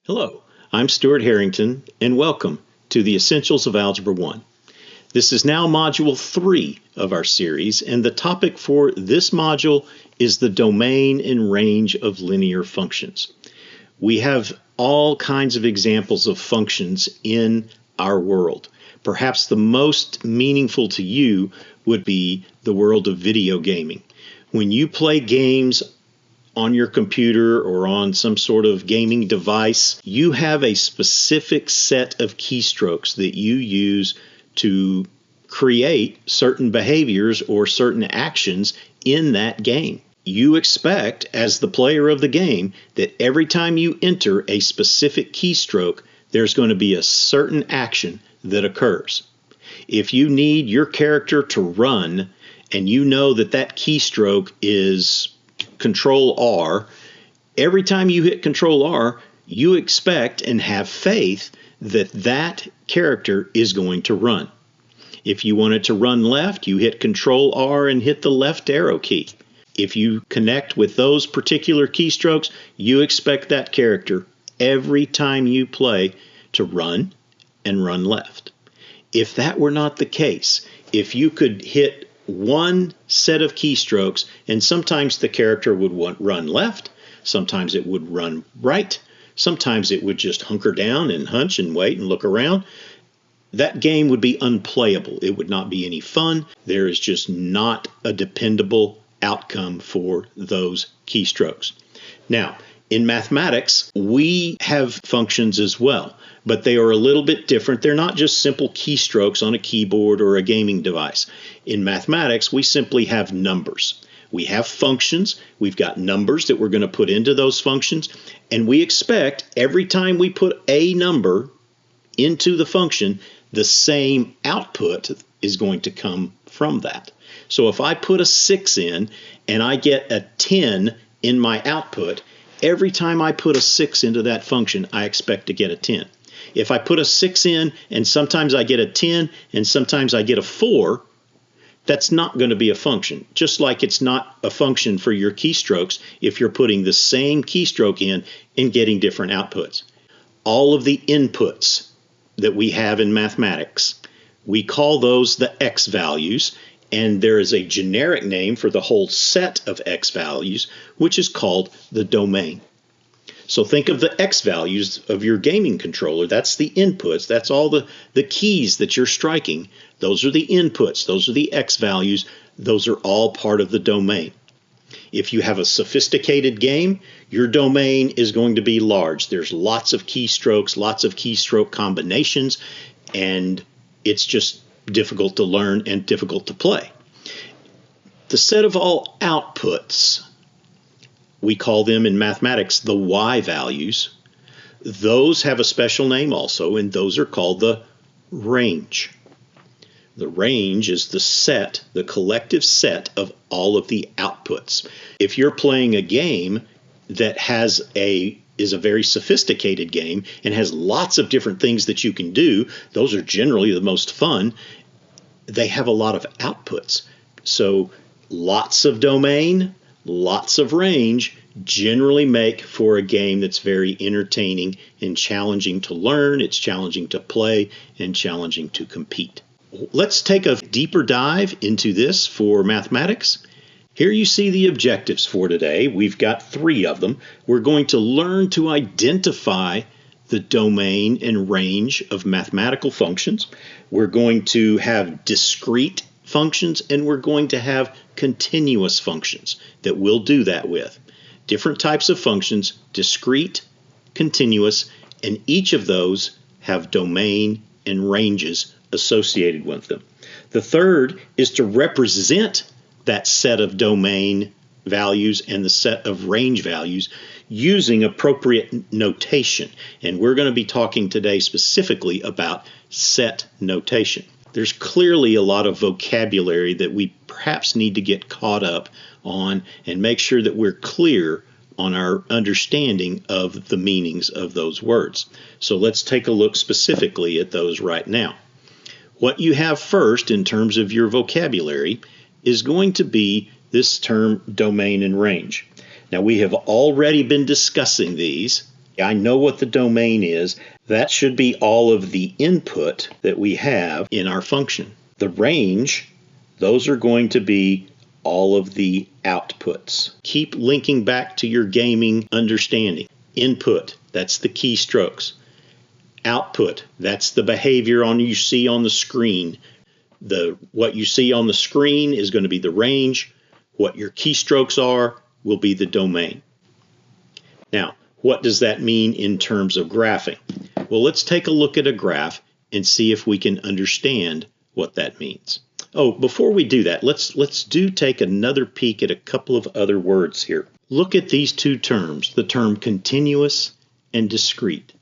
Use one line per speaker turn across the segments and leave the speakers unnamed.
Hello, I'm Stuart Harrington, and welcome to the Essentials of Algebra 1. This is now Module 3 of our series, and the topic for this module is the domain and range of linear functions. We have all kinds of examples of functions in our world. Perhaps the most meaningful to you would be the world of video gaming. When you play games on your computer or on some sort of gaming device, you have a specific set of keystrokes that you use to create certain behaviors or certain actions in that game. You expect, as the player of the game, that every time you enter a specific keystroke, there's going to be a certain action that occurs. If you need your character to run and you know that that keystroke is Control R, every time you hit Control R, you expect and have faith that that character is going to run. If you want it to run left, you hit Control R and hit the left arrow key. If you connect with those particular keystrokes, you expect that character every time you play to run and run left. If that were not the case, if you could hit one set of keystrokes, and sometimes the character would run left, sometimes it would run right, sometimes it would just hunker down and hunch and wait and look around, that game would be unplayable. It would not be any fun. There is just not a dependable outcome for those keystrokes. Now, in mathematics, we have functions as well, but they are a little bit different. They're not just simple keystrokes on a keyboard or a gaming device. In mathematics, we simply have numbers. We have functions. We've got numbers that we're going to put into those functions, and we expect every time we put a number into the function, the same output is going to come from that. So if I put a 6 in and I get a 10 in my output, every time I put a 6 into that function, I expect to get a 10. If I put a 6 in and sometimes I get a 10 and sometimes I get a 4, that's not going to be a function. Just like it's not a function for your keystrokes if you're putting the same keystroke in and getting different outputs. All of the inputs that we have in mathematics, we call those the x values, and there is a generic name for the whole set of x values, which is called the domain. So think of the x values of your gaming controller. That's the inputs. That's all the keys that you're striking. Those are the inputs. Those are the x values. Those are all part of the domain. If you have a sophisticated game, your domain is going to be large. There's lots of keystrokes, lots of keystroke combinations, and it's just difficult to learn and difficult to play. The set of all outputs, we call them in mathematics the y values. Those have a special name also, and those are called the range. The range is the set, the collective set of all of the outputs. If you're playing a game that is a very sophisticated game and has lots of different things that you can do, those are generally the most fun. They have a lot of outputs. So lots of domain, lots of range generally make for a game that's very entertaining and challenging to learn. It's challenging to play and challenging to compete. Let's take a deeper dive into this for mathematics. Here you see the objectives for today. We've got 3 of them. We're going to learn to identify the domain and range of mathematical functions. We're going to have discrete functions, and we're going to have continuous functions that we'll do that with. Different types of functions, discrete, continuous, and each of those have domain and ranges associated with them. The third is to represent that set of domain values and the set of range values using appropriate notation. And we're going to be talking today specifically about set notation. There's clearly a lot of vocabulary that we perhaps need to get caught up on and make sure that we're clear on our understanding of the meanings of those words. So let's take a look specifically at those right now. What you have first in terms of your vocabulary is going to be this term domain and range. Now we have already been discussing these I know what the domain is. That should be all of the input that we have in our function. The range, those are going to be all of the outputs. Keep linking back to your gaming understanding. Input, that's the keystrokes. Output, that's the behavior you see on the screen. What you see on the screen is going to be the range. What your keystrokes are will be the domain. Now, what does that mean in terms of graphing? Well, let's take a look at a graph and see if we can understand what that means. Oh, before we do that, let's take another peek at a couple of other words here. Look at these two terms, the term continuous and discrete.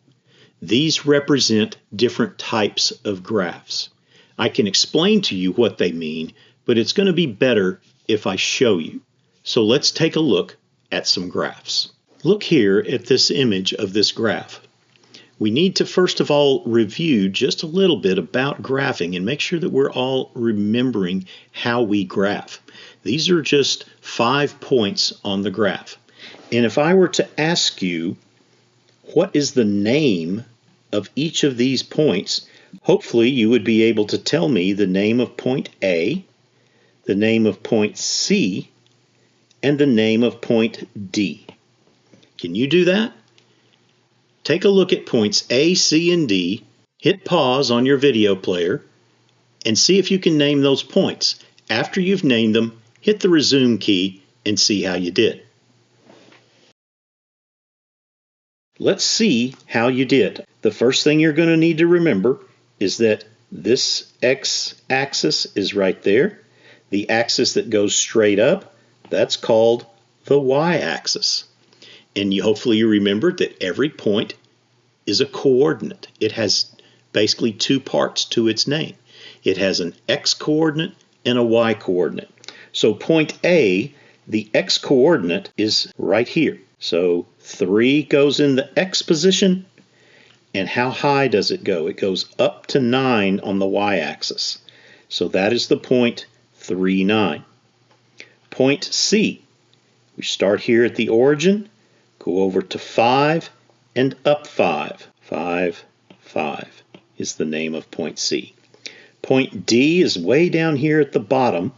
These represent different types of graphs. I can explain to you what they mean, but it's going to be better if I show you. So let's take a look at some graphs. Look here at this image of this graph. We need to first of all review just a little bit about graphing and make sure that we're all remembering how we graph. These are just 5 points on the graph. And if I were to ask you what is the name of each of these points, hopefully you would be able to tell me the name of point A, the name of point C, and the name of point D. Can you do that? Take a look at points A, C, and D, hit pause on your video player, and see if you can name those points. After you've named them, hit the resume key and see how you did. Let's see how you did. The first thing you're going to need to remember is that this x-axis is right there. The axis that goes straight up, that's called the y-axis. And hopefully you remembered that every point is a coordinate. It has basically two parts to its name. It has an x-coordinate and a y-coordinate. So point A, the x-coordinate is right here. So 3 goes in the x position, and how high does it go? It goes up to 9 on the y-axis. So that is the point 3, 9. Point C, we start here at the origin, go over to 5 and up 5. 5, 5 is the name of point C. Point D is way down here at the bottom.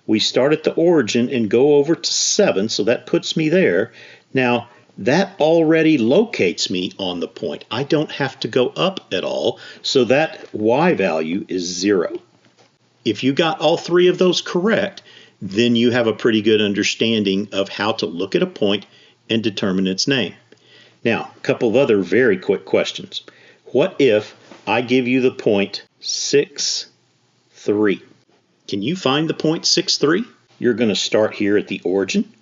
We start at the origin and go over to 7, so that puts me there. Now, that already locates me on the point. I don't have to go up at all, so that y value is 0. If you got all 3 of those correct, then you have a pretty good understanding of how to look at a point and determine its name. Now, a couple of other very quick questions. What if I give you the point 6, 3? Can you find the point 6, 3? You're going to start here at the origin.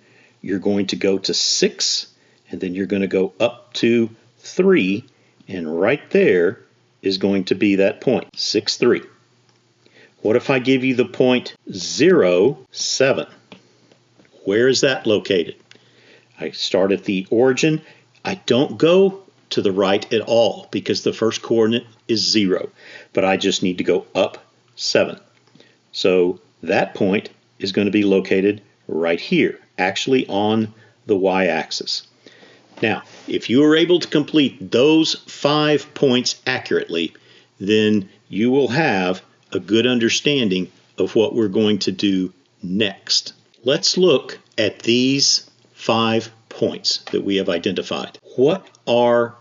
You're going to go to 6, and then you're going to go up to 3, and right there is going to be that point, 6, 3. What if I give you the point 0, 7? Where is that located? I start at the origin. I don't go to the right at all because the first coordinate is 0, but I just need to go up 7. So that point is going to be located right here, actually on the y-axis. Now, if you are able to complete those 5 points accurately, then you will have a good understanding of what we're going to do next. Let's look at these 5 points that we have identified. What are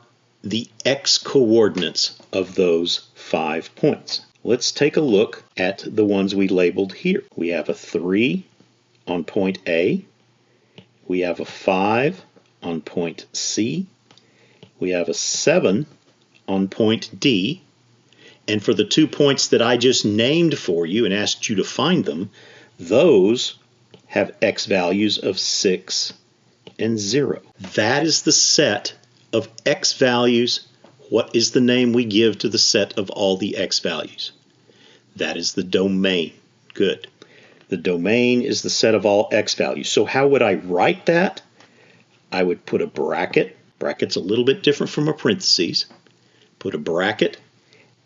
the x-coordinates of those 5 points? Let's take a look at the ones we labeled here. We have a 3 on point A. We have a 5 on point C. We have a 7 on point D. And for the 2 points that I just named for you and asked you to find them, those have x values of 6 and 0. That is the set of x values. What is the name we give to the set of all the x values? That is the domain. Good. The domain is the set of all x values. So how would I write that? I would put a bracket. Bracket's a little bit different from a parentheses. Put a bracket,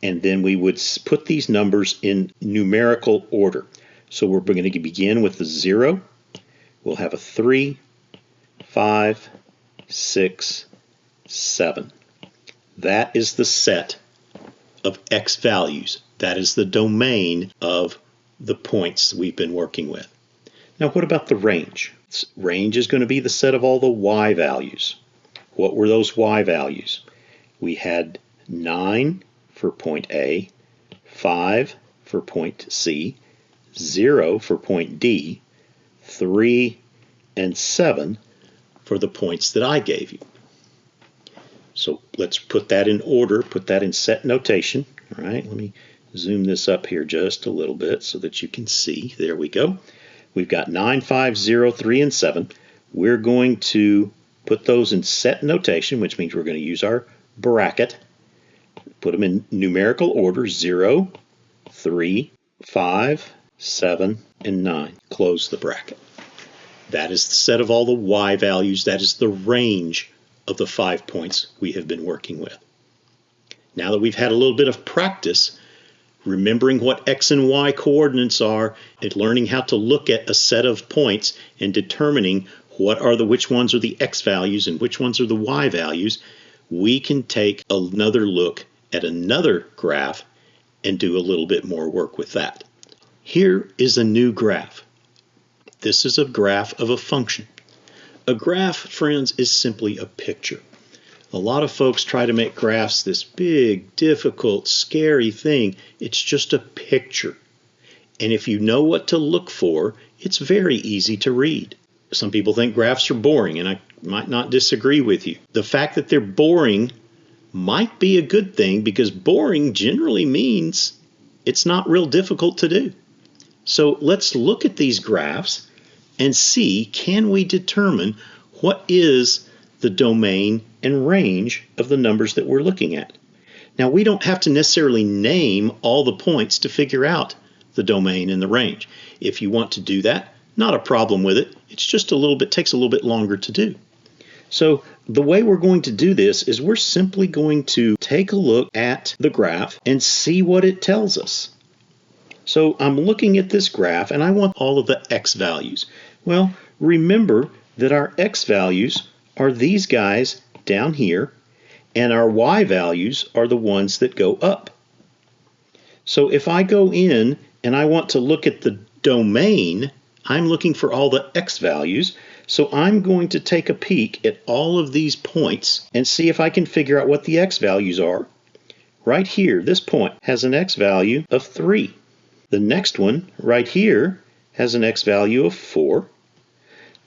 and then we would put these numbers in numerical order. So we're going to begin with the 0. We'll have a 3, 5, 6, 7. That is the set of x values. That is the domain of the points we've been working with. Now what about the range? Range is going to be the set of all the y values. What were those y values? We had 9 for point A, 5 for point C, 0 for point D, 3 and 7 for the points that I gave you. So let's put that in order, put that in set notation. All right, let me zoom this up here just a little bit so that you can see. There we go. We've got 9, 5, 0, 3, and 7. We're going to put those in set notation, which means we're going to use our bracket. Put them in numerical order, 0, 3, 5, 7, and 9. Close the bracket. That is the set of all the y values. That is the range of the 5 points we have been working with. Now that we've had a little bit of practice remembering what x and y coordinates are and learning how to look at a set of points and determining which ones are the x values and which ones are the y values, we can take another look at another graph and do a little bit more work with that. Here is a new graph. This is a graph of a function. A graph, friends, is simply a picture. A lot of folks try to make graphs this big, difficult, scary thing. It's just a picture. And if you know what to look for, it's very easy to read. Some people think graphs are boring, and I might not disagree with you. The fact that they're boring might be a good thing, because boring generally means it's not real difficult to do. So let's look at these graphs and see, can we determine what is the domain and range of the numbers that we're looking at. Now, we don't have to necessarily name all the points to figure out the domain and the range. If you want to do that, not a problem with it. It's just takes a little bit longer to do. So the way we're going to do this is we're simply going to take a look at the graph and see what it tells us. So I'm looking at this graph and I want all of the x values. Well, remember that our x values are these guys down here, and our y values are the ones that go up. So if I go in and I want to look at the domain, I'm looking for all the x values. So I'm going to take a peek at all of these points and see if I can figure out what the x values are. Right here, this point has an x value of 3. The next one right here has an x value of 4.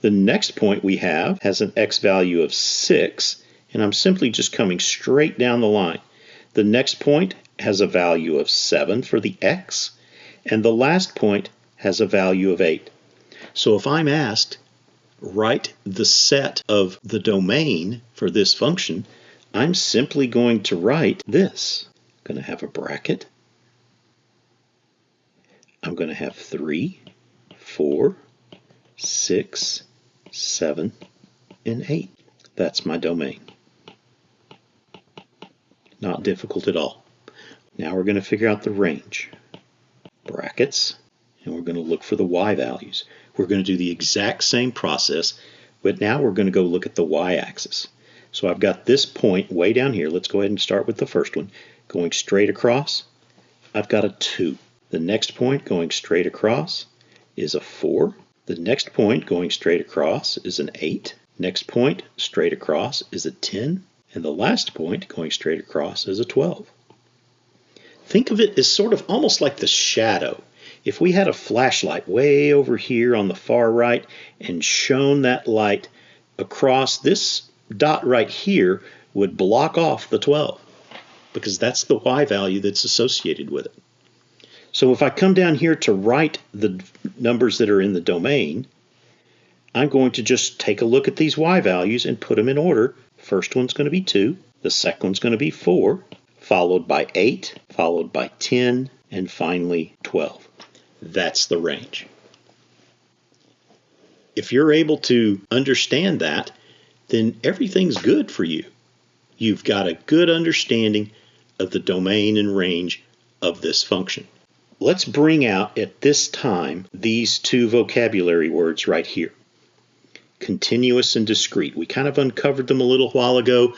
The next point we have has an x value of 6, and I'm simply just coming straight down the line. The next point has a value of 7 for the x, and the last point has a value of 8. So if I'm asked, write the set of the domain for this function, I'm simply going to write this. I'm going to have a bracket. I'm going to have 3, 4, 6, 7, and 8. That's my domain. Not difficult at all. Now we're going to figure out the range. Brackets, and we're going to look for the y values. We're going to do the exact same process, but now we're going to go look at the y-axis. So I've got this point way down here. Let's go ahead and start with the first one. Going straight across, I've got a 2. The next point going straight across is a 4. The next point going straight across is an 8. Next point straight across is a 10. And the last point going straight across is a 12. Think of it as sort of almost like the shadow. If we had a flashlight way over here on the far right and shone that light across, this dot right here would block off the 12, because that's the y value that's associated with it. So if I come down here to write the numbers that are in the domain, I'm going to just take a look at these y values and put them in order. First one's going to be 2, the second one's going to be 4, followed by 8, followed by 10, and finally 12. That's the range. If you're able to understand that, then everything's good for you. You've got a good understanding of the domain and range of this function. Let's bring out at this time these two vocabulary words right here. Continuous and discrete. We kind of uncovered them a little while ago,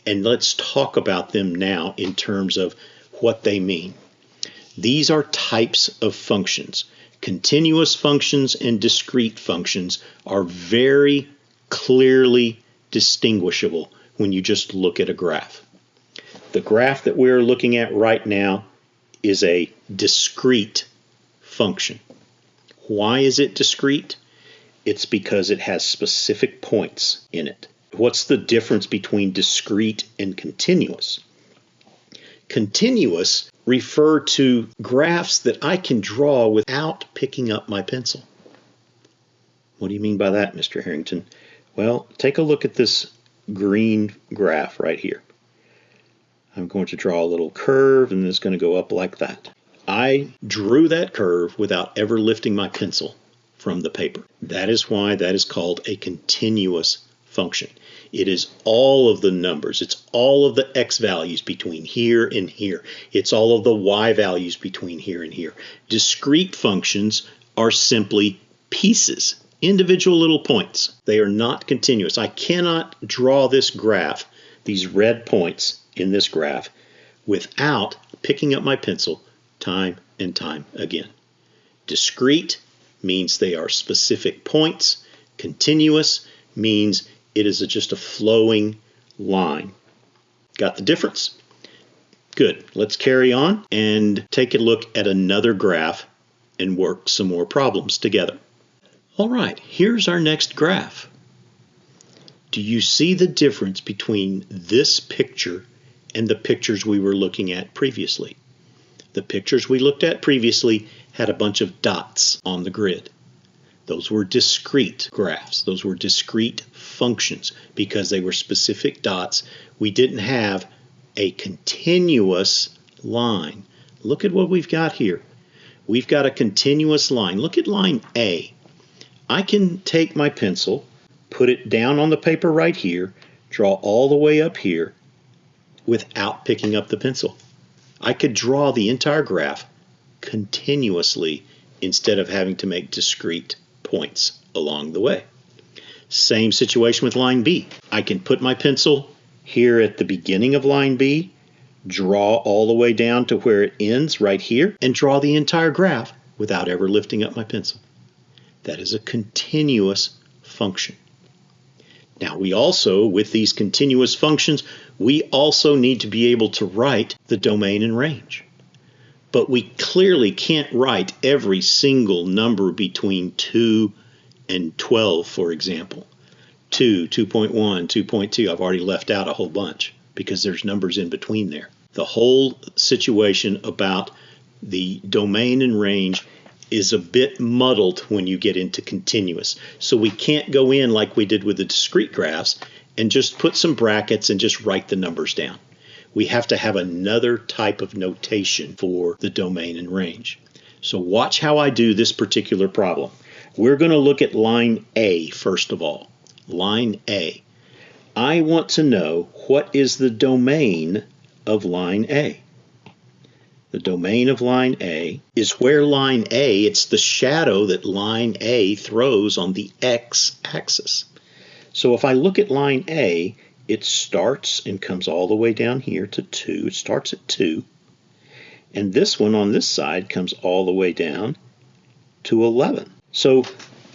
And let's talk about them now in terms of what they mean. These are types of functions. Continuous functions and discrete functions are very clearly distinguishable when you just look at a graph. The graph that we're looking at right now is a discrete function. Why is it discrete? It's because it has specific points in it. What's the difference between discrete and continuous? Continuous refer to graphs that I can draw without picking up my pencil. What do you mean by that, Mr. Harrington? Well, take a look at this green graph right here. I'm going to draw a little curve, and it's going to go up like that. I drew that curve without ever lifting my pencil from the paper. That is why that is called a continuous function. It is all of the numbers. It's all of the x values between here and here. It's all of the y values between here and here. Discrete functions are simply pieces, individual little points. They are not continuous. I cannot draw this graph, these red points in this graph, without picking up my pencil time and time again. Discrete means they are specific points. Continuous means it is just a flowing line. Got the difference? Good. Let's carry on and take a look at another graph and work some more problems together. All right, here's our next graph. Do you see the difference between this picture and the pictures we were looking at previously? The pictures we looked at previously had a bunch of dots on the grid. Those were discrete graphs. Those were discrete functions because they were specific dots. We didn't have a continuous line. Look at what we've got here. We've got a continuous line. Look at line A. I can take my pencil, put it down on the paper right here, draw all the way up here without picking up the pencil. I could draw the entire graph continuously instead of having to make discrete points along the way. Same situation with line B. I can put my pencil here at the beginning of line B, draw all the way down to where it ends right here, and draw the entire graph without ever lifting up my pencil. That is a continuous function. Now we also, with these continuous functions, we also need to be able to write the domain and range. But we clearly can't write every single number between 2 and 12, for example. 2, 2.1, 2.2. I've already left out a whole bunch because there's numbers in between there. The whole situation about the domain and range is a bit muddled when you get into continuous. So we can't go in like we did with the discrete graphs and just put some brackets and just write the numbers down. We have to have another type of notation for the domain and range. So watch how I do this particular problem. We're going to look at line A first of all. Line A. I want to know what is the domain of line A. The domain of line A is where line A, it's the shadow that line A throws on the x-axis. So if I look at line A, it starts and comes all the way down here to 2. It starts at 2. And this one on this side comes all the way down to 11. So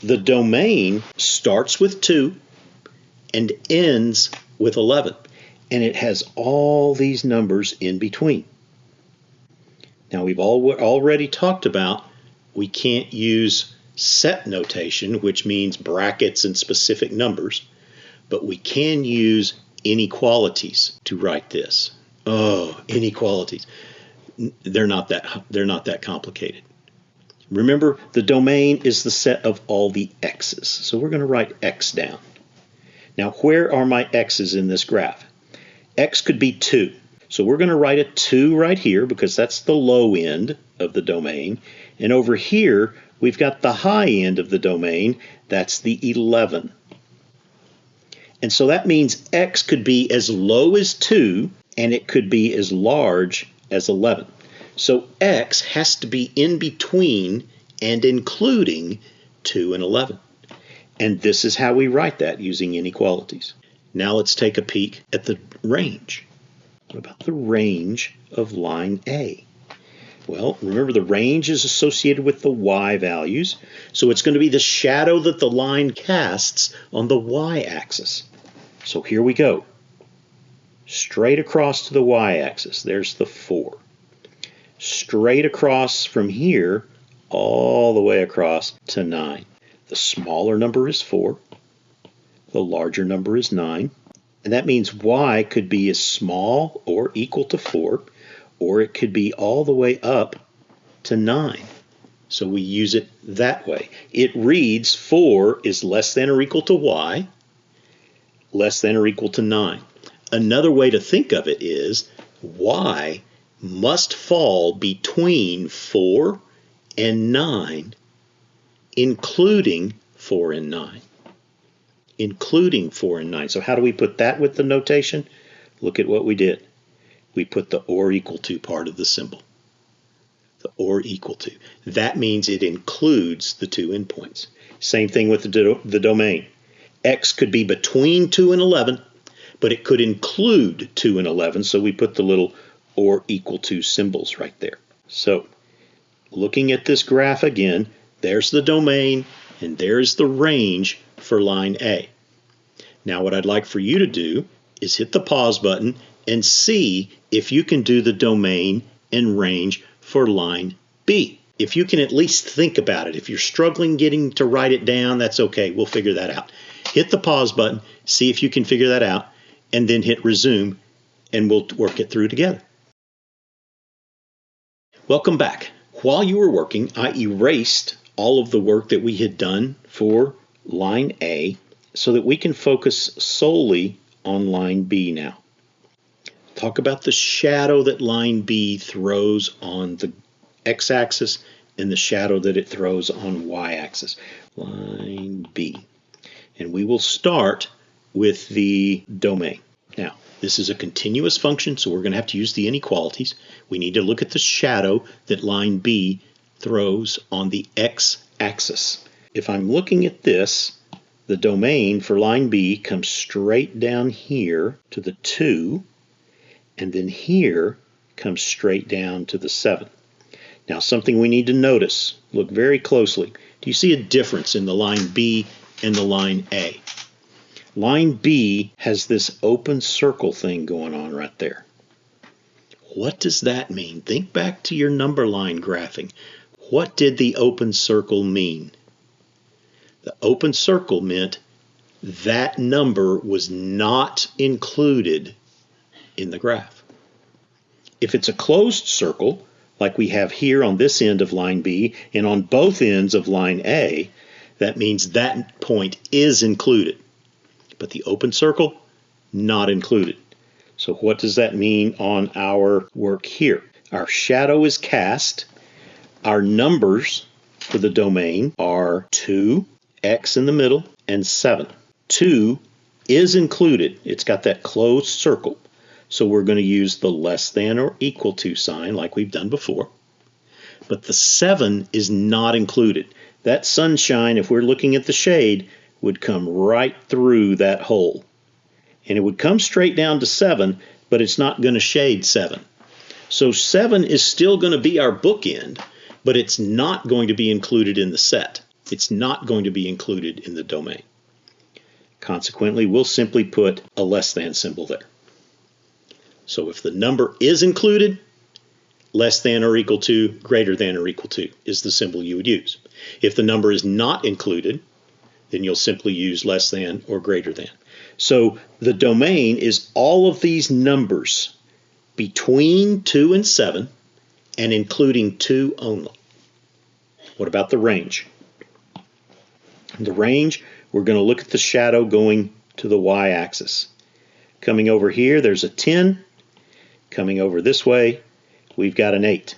the domain starts with 2 and ends with 11. And it has all these numbers in between. Now we've already talked about we can't use set notation, which means brackets and specific numbers, but we can use inequalities to write this. Oh, inequalities. They're not that complicated. Remember, the domain is the set of all the x's. So we're going to write x down. Now, where are my x's in this graph? X could be 2. So we're going to write a 2 right here because that's the low end of the domain. And over here, we've got the high end of the domain. That's the 11. And so that means x could be as low as 2 and it could be as large as 11. So x has to be in between and including 2 and 11. And this is how we write that using inequalities. Now let's take a peek at the range. What about the range of line A? Well, remember the range is associated with the y values, so it's going to be the shadow that the line casts on the y-axis. So here we go. Straight across to the y-axis, there's the 4. Straight across from here, all the way across to 9. The smaller number is 4. The larger number is 9. And that means y could be as small or equal to 4, or it could be all the way up to 9. So we use it that way. It reads 4 is less than or equal to y, less than or equal to 9. Another way to think of it is y must fall between 4 and 9, including 4 and 9. Including 4 and 9. So how do we put that with the notation? Look at what we did. We put the or equal to part of the symbol. The or equal to. That means it includes the 2 endpoints. Same thing with the domain. X could be between 2 and 11, but it could include 2 and 11, so we put the little or equal to symbols right there. So looking at this graph again, there's the domain and there's the range for line A. Now what I'd like for you to do is hit the pause button and see if you can do the domain and range for line B. If you can at least think about it. If you're struggling getting to write it down, that's okay. We'll figure that out. Hit the pause button, see if you can figure that out, and then hit resume, and we'll work it through together. Welcome back. While you were working, I erased all of the work that we had done for line A so that we can focus solely on line B now. Talk about the shadow that line B throws on the x-axis and the shadow that it throws on y-axis. Line B. And we will start with the domain. Now, this is a continuous function, so we're going to have to use the inequalities. We need to look at the shadow that line B throws on the x-axis. If I'm looking at this, the domain for line B comes straight down here to the 2, and then here comes straight down to the 7. Now something we need to notice, look very closely. Do you see a difference in the line B and the line A? Line B has this open circle thing going on right there. What does that mean? Think back to your number line graphing. What did the open circle mean? The open circle meant that number was not included in the graph. If it's a closed circle, like we have here on this end of line B and on both ends of line A, that means that point is included. But the open circle, not included. So what does that mean on our work here? Our shadow is cast. Our numbers for the domain are 2, x in the middle, and 7. 2 is included. It's got that closed circle. So we're going to use the less than or equal to sign like we've done before. But the 7 is not included. That sunshine, if we're looking at the shade, would come right through that hole. And it would come straight down to 7, but it's not going to shade 7. So 7 is still going to be our bookend, but it's not going to be included in the set. It's not going to be included in the domain. Consequently, we'll simply put a less than symbol there. So if the number is included, less than or equal to, greater than or equal to is the symbol you would use. If the number is not included, then you'll simply use less than or greater than. So the domain is all of these numbers between 2 and 7 and including 2 only. What about the range? The range, we're going to look at the shadow going to the y-axis. Coming over here, there's a 10. Coming over this way, we've got an 8.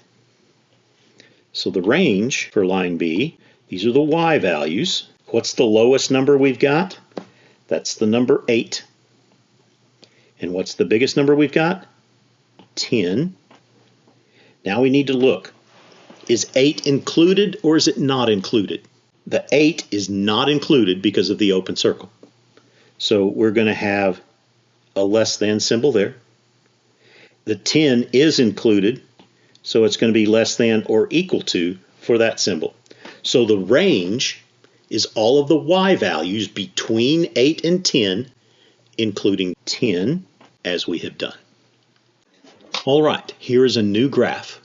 So the range for line B, these are the y values. What's the lowest number we've got? That's the number 8. And what's the biggest number we've got? 10. Now we need to look. Is 8 included or is it not included? The 8 is not included because of the open circle. So we're going to have a less than symbol there. The 10 is included, so it's going to be less than or equal to for that symbol. So the range is all of the y values between 8 and 10, including 10, as we have done. All right, here is a new graph.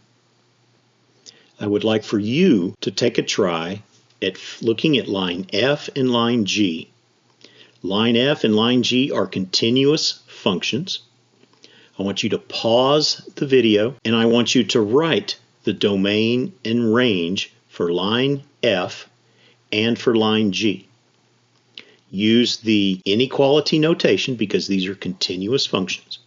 I would like for you to take a try at looking at line F and line G. Line F and line G are continuous functions. I want you to pause the video and I want you to write the domain and range for line F and for line G. Use the inequality notation because these are continuous functions.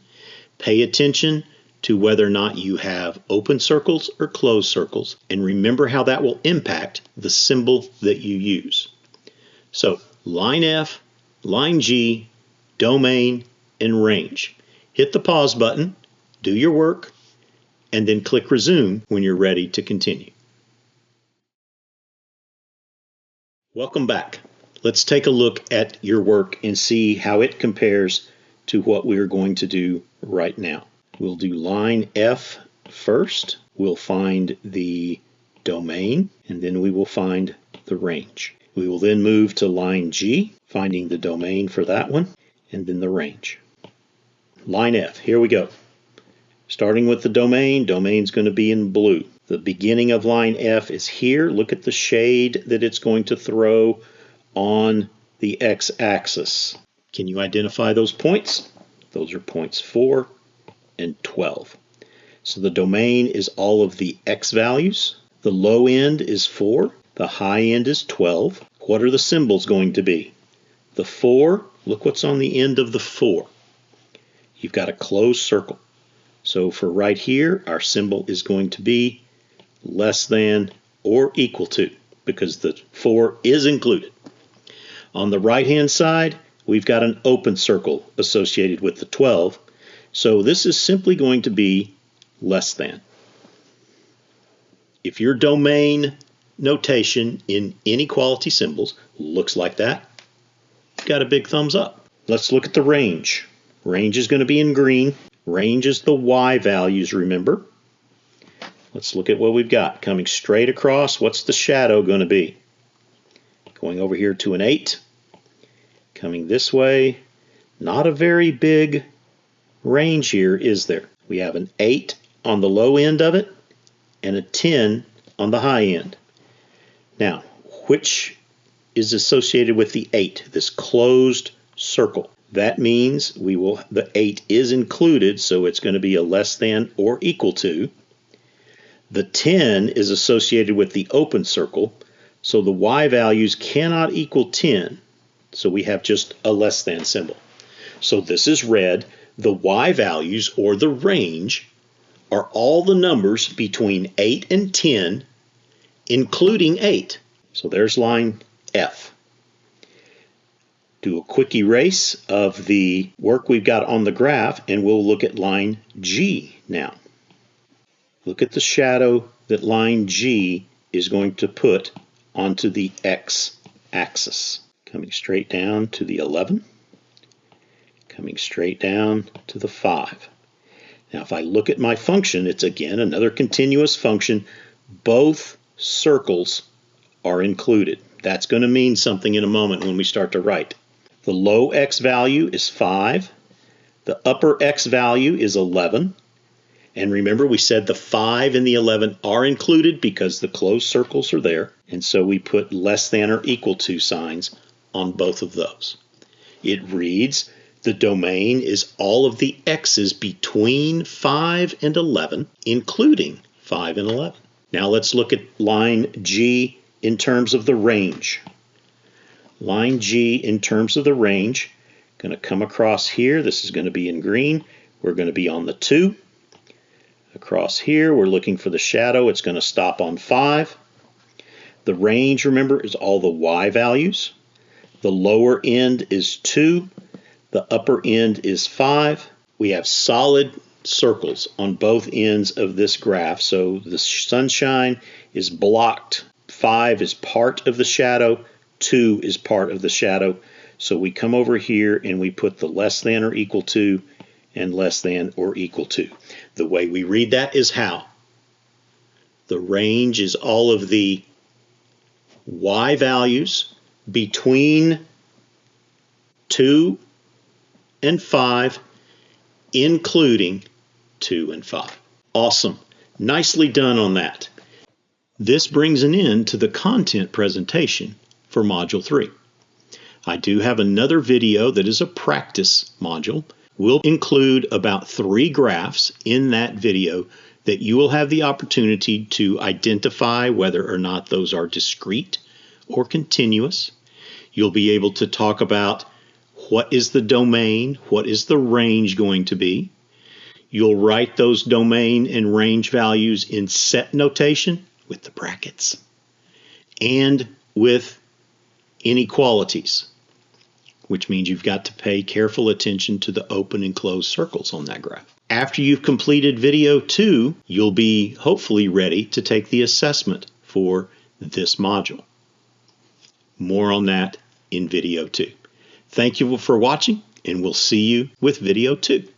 Pay attention to whether or not you have open circles or closed circles, and remember how that will impact the symbol that you use. So line F, line G, domain, and range. Hit the pause button, do your work, and then click resume when you're ready to continue. Welcome back. Let's take a look at your work and see how it compares to what we're going to do right now. We'll do line F first. We'll find the domain, and then we will find the range. We will then move to line G, finding the domain for that one, and then the range. Line F, here we go. Starting with the domain, domain's going to be in blue. The beginning of line F is here. Look at the shade that it's going to throw on the x-axis. Can you identify those points? Those are points 4 and 12. So the domain is all of the x values. The low end is 4. The high end is 12. What are the symbols going to be? The 4, look what's on the end of the 4. You've got a closed circle. So for right here, our symbol is going to be less than or equal to, because the 4 is included. On the right-hand side, we've got an open circle associated with the 12. So this is simply going to be less than. If your domain notation in inequality symbols looks like that, you've got a big thumbs up. Let's look at the range. Range is going to be in green. Range is the y values, remember. Let's look at what we've got. Coming straight across, what's the shadow going to be? Going over here to an 8. Coming this way, not a very big range here, is there? We have an 8 on the low end of it and a 10 on the high end. Now, which is associated with the 8, this closed circle? That means the 8 is included, so it's going to be a less than or equal to. The 10 is associated with the open circle, so the y values cannot equal 10, so we have just a less than symbol. So this is red. The y values, or the range, are all the numbers between 8 and 10, including 8. So there's line F. Do a quick erase of the work we've got on the graph, and we'll look at line G now. Look at the shadow that line G is going to put onto the x-axis. Coming straight down to the 11. Coming straight down to the 5. Now if I look at my function, it's again another continuous function. Both circles are included. That's going to mean something in a moment when we start to write. The low x value is 5. The upper x value is 11. And remember, we said the 5 and the 11 are included because the closed circles are there. And so we put less than or equal to signs on both of those. It reads, the domain is all of the x's between 5 and 11, including 5 and 11. Now let's look at line G in terms of the range. Line G in terms of the range, going to come across here. This is going to be in green. We're going to be on the 2. Across here, we're looking for the shadow. It's going to stop on 5. The range, remember, is all the y values. The lower end is 2. The upper end is 5. We have solid circles on both ends of this graph. So the sunshine is blocked. 5 is part of the shadow. 2 is part of the shadow. So we come over here and we put the less than or equal to and less than or equal to. The way we read that is how? The range is all of the y values between 2 and 5, including 2 and 5. Awesome. Nicely done on that. This brings an end to the content presentation for Module 3. I do have another video that is a practice module. We'll include about 3 graphs in that video that you will have the opportunity to identify whether or not those are discrete or continuous. You'll be able to talk about what is the domain, what is the range going to be. You'll write those domain and range values in set notation with the brackets and with inequalities, which means you've got to pay careful attention to the open and closed circles on that graph. After you've completed video 2, you'll be hopefully ready to take the assessment for this module. More on that in video 2. Thank you for watching, and we'll see you with video 2.